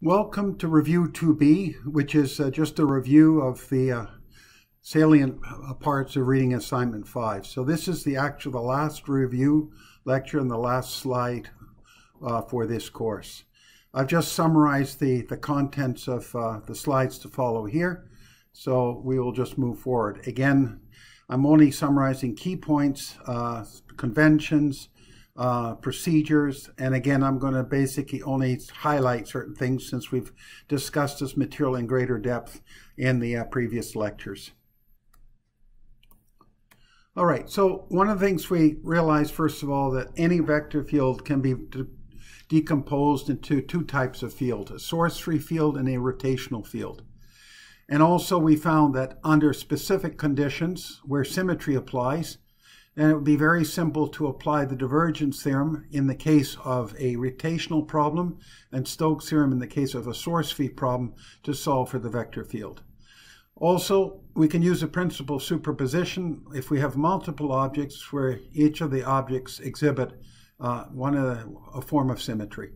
Welcome to Review 2B, which is just a review of the salient parts of reading assignment 5. So this is the last review lecture and the last slide for this course. I've just summarized the contents of the slides to follow here, so we will just move forward. Again, I'm only summarizing key points, conventions, procedures, and again I'm going to basically only highlight certain things since we've discussed this material in greater depth in the previous lectures. All right, so one of the things we realize first of all that any vector field can be decomposed into two types of field, a source-free field and a rotational field. And also we found that under specific conditions where symmetry applies, then it would be very simple to apply the divergence theorem in the case of a rotational problem and Stokes' theorem in the case of a source-free problem to solve for the vector field. Also, we can use a principle of superposition if we have multiple objects where each of the objects exhibit a form of symmetry.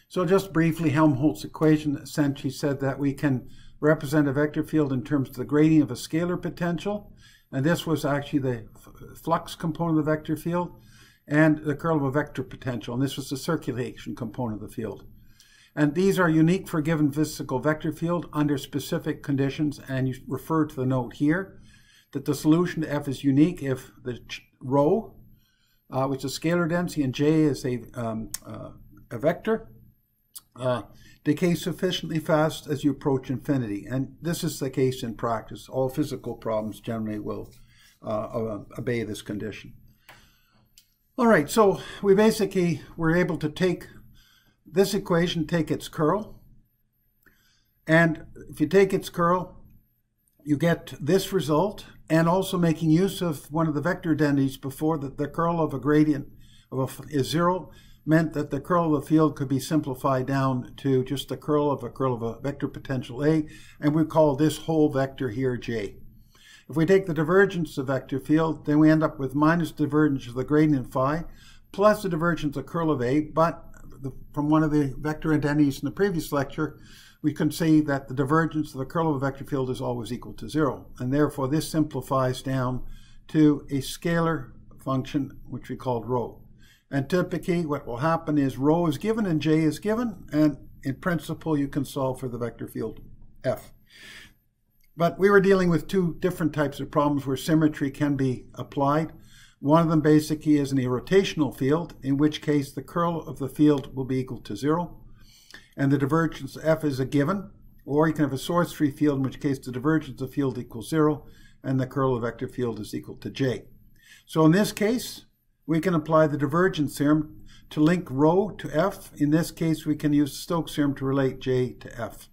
So just briefly, Helmholtz equation essentially said that we can represent a vector field in terms of the gradient of a scalar potential, and this was actually the flux component of the vector field, and the curl of a vector potential, and this was the circulation component of the field. And these are unique for a given physical vector field under specific conditions, and you refer to the note here that the solution to F is unique if the rho, which is scalar density, and J is a vector, decays sufficiently fast as you approach infinity. And this is the case in practice. All physical problems generally will obey this condition. All right, so we basically were able to take this equation, take its curl, and if you take its curl, you get this result, and also making use of one of the vector identities before, that the curl of a gradient is 0, meant that the curl of the field could be simplified down to just the curl of a vector potential A, and we call this whole vector here J. If we take the divergence of the vector field, then we end up with minus divergence of the gradient phi plus the divergence of the curl of A, but from one of the vector identities in the previous lecture, we can say that the divergence of the curl of a vector field is always equal to 0, and therefore this simplifies down to a scalar function which we called rho. And typically what will happen is rho is given and J is given, and in principle you can solve for the vector field F. But we were dealing with two different types of problems where symmetry can be applied. One of them basically is in a rotational field, in which case the curl of the field will be equal to 0, and the divergence of F is a given, or you can have a source-free field, in which case the divergence of the field equals 0, and the curl of the vector field is equal to J. So in this case, we can apply the divergence theorem to link rho to F. In this case, we can use Stokes' theorem to relate J to F.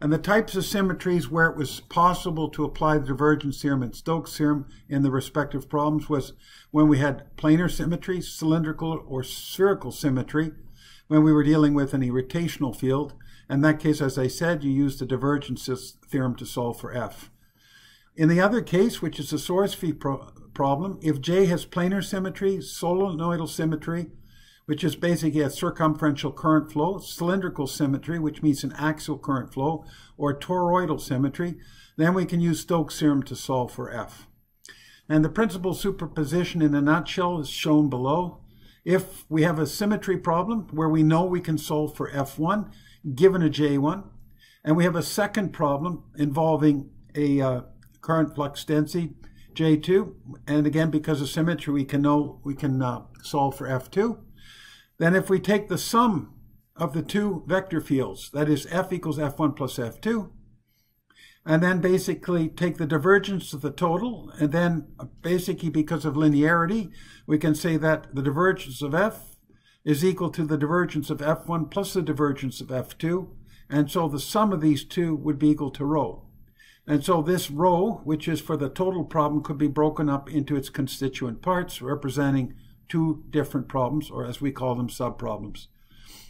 And the types of symmetries where it was possible to apply the divergence theorem and Stokes' theorem in the respective problems was when we had planar symmetry, cylindrical or spherical symmetry, when we were dealing with any rotational field. In that case, as I said, you use the divergence theorem to solve for F. In the other case, which is a source-free problem, if J has planar symmetry, solenoidal symmetry, which is basically a circumferential current flow, cylindrical symmetry, which means an axial current flow, or toroidal symmetry, then we can use Stokes' theorem to solve for F. And the principal superposition in a nutshell is shown below. If we have a symmetry problem where we know we can solve for F1 given a J1, and we have a second problem involving a current flux density J2, and again because of symmetry we can solve for F2. Then if we take the sum of the two vector fields, that is F equals F1 plus F2, and then basically take the divergence of the total, and then basically because of linearity, we can say that the divergence of F is equal to the divergence of F1 plus the divergence of F2, and so the sum of these two would be equal to rho. And so this rho, which is for the total problem, could be broken up into its constituent parts, representing two different problems, or as we call them, subproblems.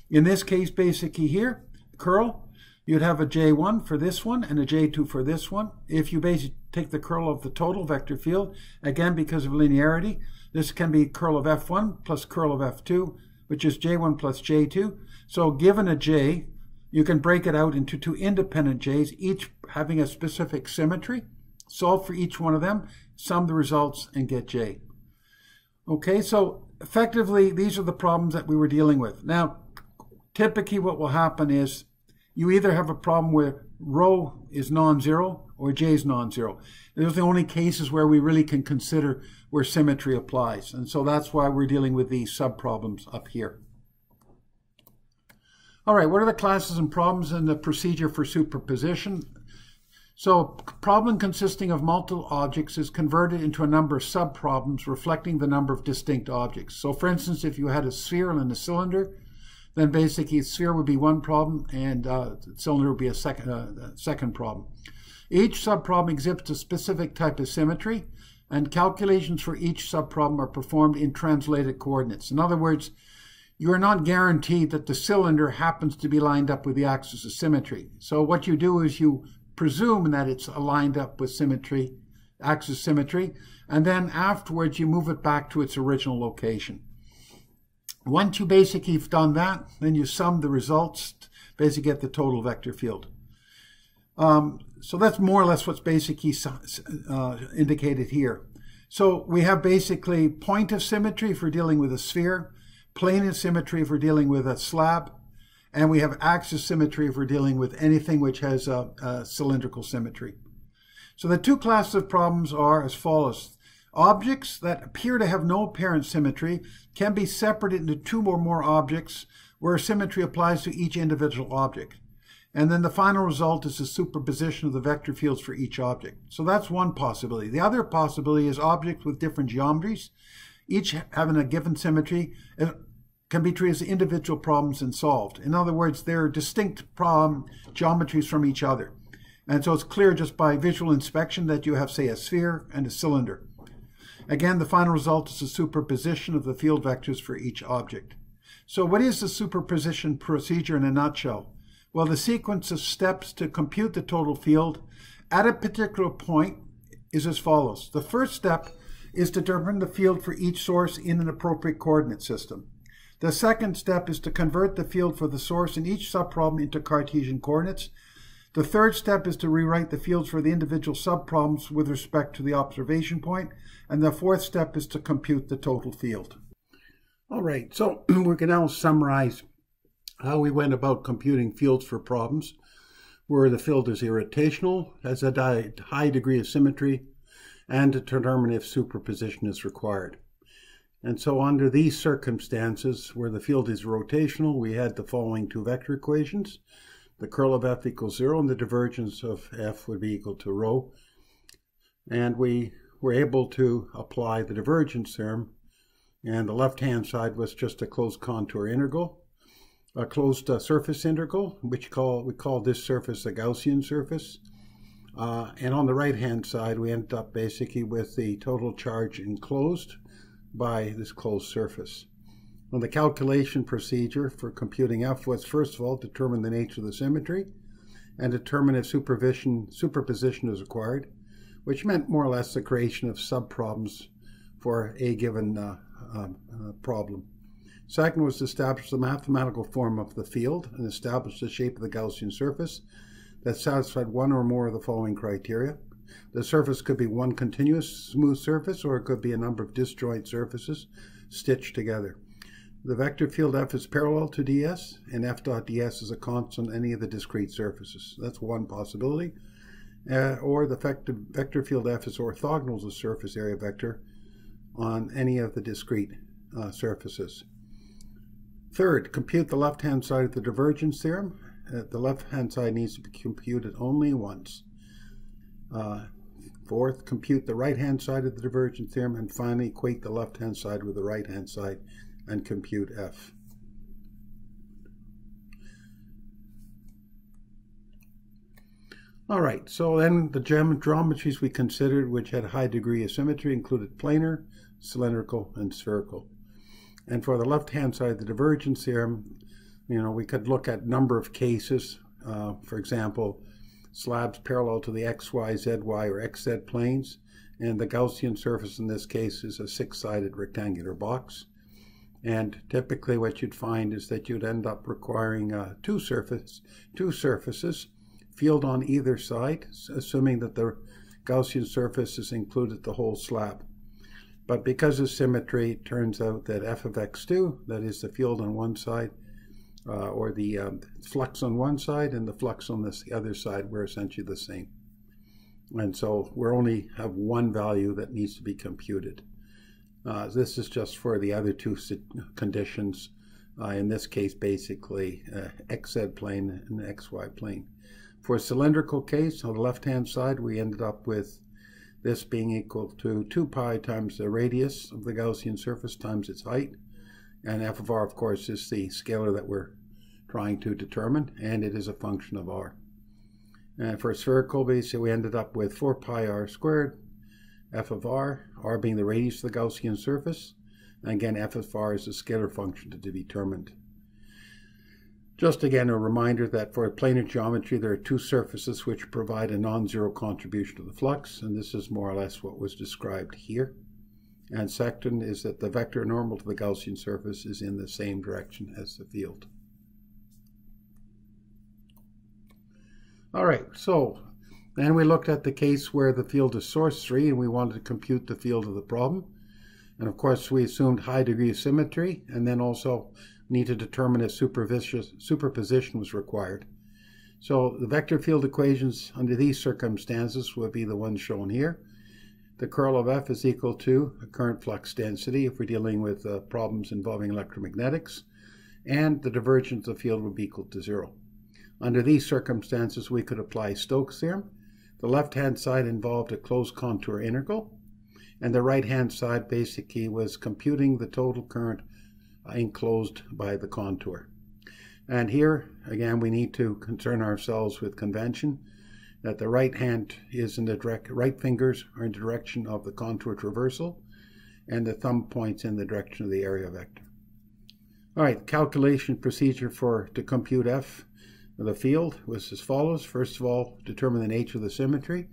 In this case, basically here, curl, you'd have a J1 for this one and a J2 for this one. If you basically take the curl of the total vector field, again, because of linearity, this can be curl of F1 plus curl of F2, which is J1 plus J2. So given a J, you can break it out into two independent j's, each having a specific symmetry. Solve for each one of them, sum the results, and get j. Okay, so effectively, these are the problems that we were dealing with. Now, typically what will happen is you either have a problem where rho is non-zero or j is non-zero. Those are the only cases where we really can consider where symmetry applies. And so that's why we're dealing with these sub-problems up here. All right, what are the classes and problems in the procedure for superposition? So a problem consisting of multiple objects is converted into a number of sub-problems reflecting the number of distinct objects. So for instance, if you had a sphere and a cylinder, then basically a sphere would be one problem and cylinder would be a second problem. Each subproblem exhibits a specific type of symmetry, and calculations for each subproblem are performed in translated coordinates. In other words, you are not guaranteed that the cylinder happens to be lined up with the axis of symmetry. So what you do is you presume that it's lined up with symmetry, axis symmetry, and then afterwards you move it back to its original location. Once you basically have done that, then you sum the results, basically get the total vector field. So that's more or less what's basically indicated here. So we have basically point of symmetry if we're dealing with a sphere, plane of symmetry if we're dealing with a slab, and we have axis symmetry if we're dealing with anything which has a cylindrical symmetry. So the two classes of problems are as follows. Objects that appear to have no apparent symmetry can be separated into two or more objects where symmetry applies to each individual object. And then the final result is the superposition of the vector fields for each object. So that's one possibility. The other possibility is objects with different geometries, each having a given symmetry, can be treated as individual problems and solved. In other words, they're distinct problem geometries from each other. And so it's clear just by visual inspection that you have, say, a sphere and a cylinder. Again, the final result is the superposition of the field vectors for each object. So what is the superposition procedure in a nutshell? Well, the sequence of steps to compute the total field at a particular point is as follows. The first step is to determine the field for each source in an appropriate coordinate system. The second step is to convert the field for the source in each subproblem into Cartesian coordinates. The third step is to rewrite the fields for the individual subproblems with respect to the observation point. And the fourth step is to compute the total field. All right, so we can now summarize how we went about computing fields for problems where the field is irrotational, has a high degree of symmetry, and to determine if superposition is required. And so under these circumstances, where the field is rotational, we had the following two vector equations. The curl of f equals 0, and the divergence of f would be equal to rho. And we were able to apply the divergence theorem, and the left-hand side was just a closed contour integral, a closed surface integral, which we call this surface a Gaussian surface. And on the right-hand side, we ended up basically with the total charge enclosed by this closed surface. Well, the calculation procedure for computing f was, first of all, determine the nature of the symmetry and determine if superposition is required, which meant more or less the creation of subproblems for a given problem. Second was to establish the mathematical form of the field and establish the shape of the Gaussian surface that satisfied one or more of the following criteria. The surface could be one continuous smooth surface, or it could be a number of disjoint surfaces stitched together. The vector field f is parallel to ds, and f dot ds is a constant on any of the discrete surfaces. That's one possibility. Or the vector field f is orthogonal to the surface area vector on any of the discrete surfaces. Third, compute the left-hand side of the divergence theorem. The left-hand side needs to be computed only once. Fourth, compute the right-hand side of the divergence theorem. And finally, equate the left-hand side with the right-hand side and compute f. All right, so then the geometries we considered which had a high degree of symmetry included planar, cylindrical, and spherical. And for the left-hand side of the divergence theorem, we could look at a number of cases. For example, slabs parallel to the x, y, z, y, or xz planes. And the Gaussian surface in this case is a six-sided rectangular box. And typically what you'd find is that you'd end up requiring two surfaces, field on either side, assuming that the Gaussian surface has included the whole slab. But because of symmetry, it turns out that f of x2, that is the field on one side, or the flux on one side and the flux on the other side, were essentially the same. And so we only have one value that needs to be computed. This is just for the other two conditions, in this case basically xz plane and xy plane. For a cylindrical case, on the left-hand side, we ended up with this being equal to 2 pi times the radius of the Gaussian surface times its height. And f of r, of course, is the scalar that we're trying to determine, and it is a function of r. And for a spherical, basically, we ended up with 4 pi r squared, f of r being the radius of the Gaussian surface. And again, f of r is a scalar function to be determined. Just again, a reminder that for planar geometry, there are two surfaces which provide a non-zero contribution to the flux, and this is more or less what was described here. And second is that the vector normal to the Gaussian surface is in the same direction as the field. All right, so then we looked at the case where the field is source free and we wanted to compute the field of the problem. And of course, we assumed high degree of symmetry, and then also need to determine if superposition was required. So the vector field equations under these circumstances would be the ones shown here. The curl of F is equal to a current flux density if we're dealing with problems involving electromagnetics, and the divergence of the field would be equal to 0. Under these circumstances, we could apply Stokes' theorem. The left-hand side involved a closed contour integral, and the right-hand side basically was computing the total current enclosed by the contour. And here, again, we need to concern ourselves with convention, that the right hand is in the right fingers are in the direction of the contour traversal, and the thumb points in the direction of the area vector. All right, calculation procedure to compute f of the field was as follows. First of all, determine the nature of the symmetry,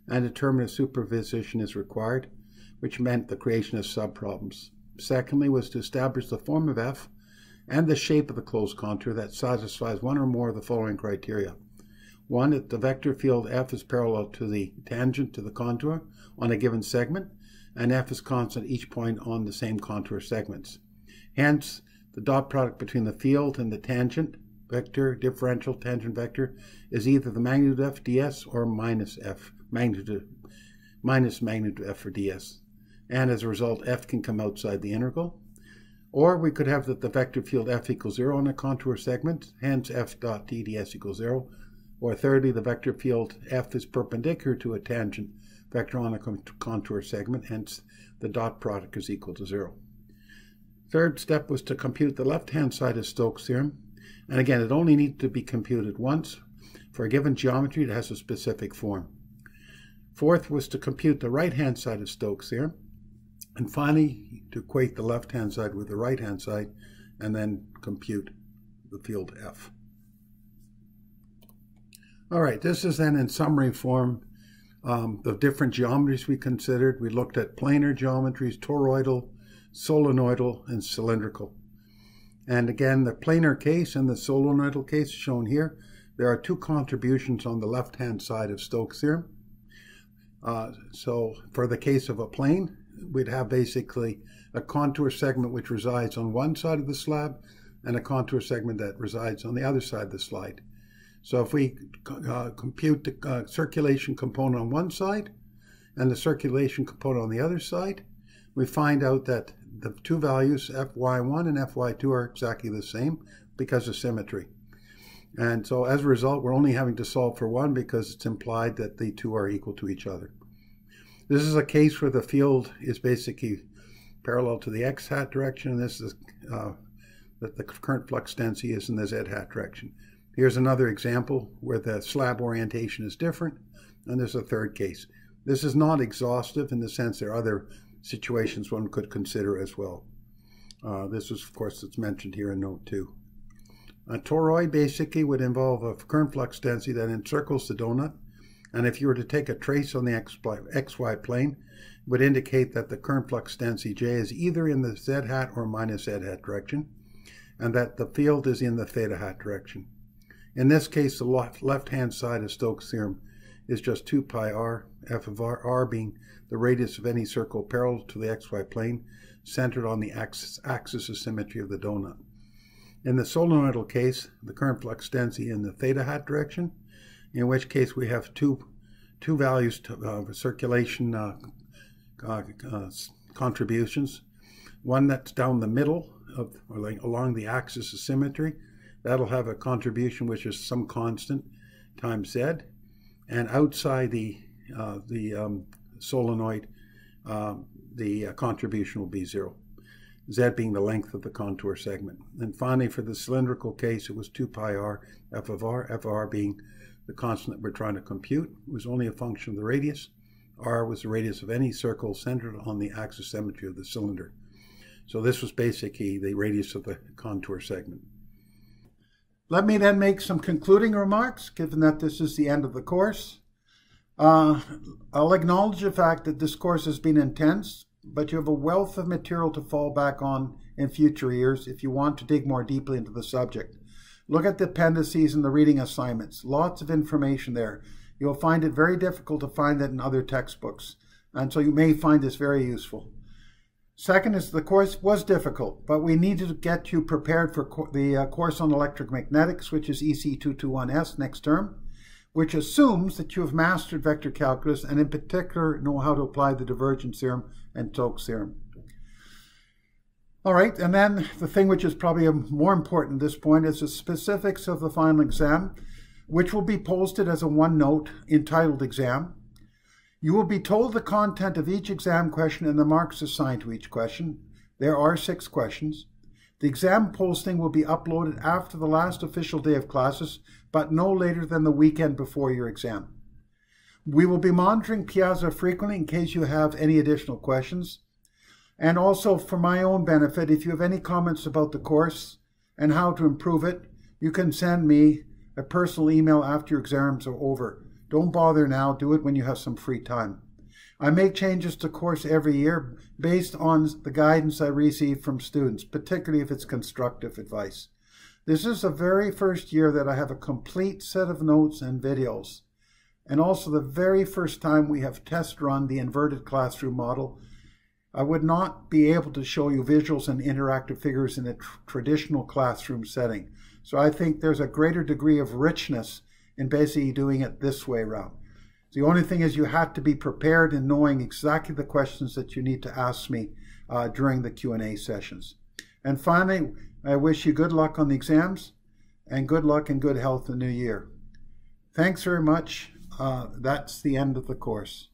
and determine if superposition is required, which meant the creation of subproblems. Secondly, was to establish the form of f and the shape of the closed contour that satisfies one or more of the following criteria. One, that the vector field f is parallel to the tangent to the contour on a given segment, and f is constant at each point on the same contour segments. Hence, the dot product between the field and the tangent vector, differential tangent vector, is either the magnitude f ds or minus magnitude f for ds. And as a result, f can come outside the integral. Or we could have that the vector field f equals 0 on a contour segment, hence f dot ds equals 0. Or thirdly, the vector field f is perpendicular to a tangent vector on a contour segment, hence the dot product is equal to 0. Third step was to compute the left-hand side of Stokes' theorem. And again, it only needs to be computed once for a given geometry that has a specific form. Fourth was to compute the right-hand side of Stokes' theorem. And finally, to equate the left-hand side with the right-hand side, and then compute the field f. All right, this is then in summary form the different geometries we considered. We looked at planar geometries, toroidal, solenoidal, and cylindrical. And again, the planar case and the solenoidal case shown here, there are two contributions on the left-hand side of Stokes' theorem. So for the case of a plane, we'd have basically a contour segment which resides on one side of the slab and a contour segment that resides on the other side of the slide. So if we compute the circulation component on one side and the circulation component on the other side, we find out that the two values, Fy1 and Fy2, are exactly the same because of symmetry. And so as a result, we're only having to solve for one because it's implied that the two are equal to each other. This is a case where the field is basically parallel to the x-hat direction, and this is that the current flux density is in the z-hat direction. Here's another example where the slab orientation is different, and there's a third case. This is not exhaustive in the sense there are other situations one could consider as well. This is, of course, it's mentioned here in note 2. A toroid basically would involve a current flux density that encircles the donut, And if you were to take a trace on the XY plane, it would indicate that the current flux density J is either in the Z hat or minus Z hat direction, and that the field is in the theta hat direction. In this case, the left-hand side of Stokes' theorem is just 2 pi r, f of r being the radius of any circle parallel to the xy plane, centered on the axis of symmetry of the donut. In the solenoidal case, the current flux density in the theta hat direction, in which case we have two values of circulation contributions. One that's down the middle along the axis of symmetry. That'll have a contribution which is some constant times z, and outside the solenoid, the contribution will be 0. Z being the length of the contour segment. And finally, for the cylindrical case, it was 2 pi r f of r being the constant that we're trying to compute. It was only a function of the radius. R was the radius of any circle centered on the axis symmetry of the cylinder. So this was basically the radius of the contour segment. Let me then make some concluding remarks, given that this is the end of the course. I'll acknowledge the fact that this course has been intense, but you have a wealth of material to fall back on in future years if you want to dig more deeply into the subject. Look at the appendices and the reading assignments. Lots of information there. You'll find it very difficult to find that in other textbooks, and so you may find this very useful. Second is the course was difficult, but we needed to get you prepared for the course on electromagnetics, which is EC221S next term, which assumes that you have mastered vector calculus and in particular know how to apply the divergence theorem and Stokes' theorem. All right, and then the thing which is probably more important at this point is the specifics of the final exam, which will be posted as a OneNote entitled Exam. You will be told the content of each exam question and the marks assigned to each question. There are 6 questions. The exam posting will be uploaded after the last official day of classes, but no later than the weekend before your exam. We will be monitoring Piazza frequently in case you have any additional questions. And also for my own benefit, if you have any comments about the course and how to improve it, you can send me a personal email after your exams are over. Don't bother now, do it when you have some free time. I make changes to course every year based on the guidance I receive from students, particularly if it's constructive advice. This is the very first year that I have a complete set of notes and videos, and also the very first time we have test run the inverted classroom model. I would not be able to show you visuals and interactive figures in a traditional classroom setting. So I think there's a greater degree of richness in basically doing it this way around. The only thing is you had to be prepared in knowing exactly the questions that you need to ask me during the Q&A sessions. And finally, I wish you good luck on the exams and good luck and good health in the new year. Thanks very much. That's the end of the course.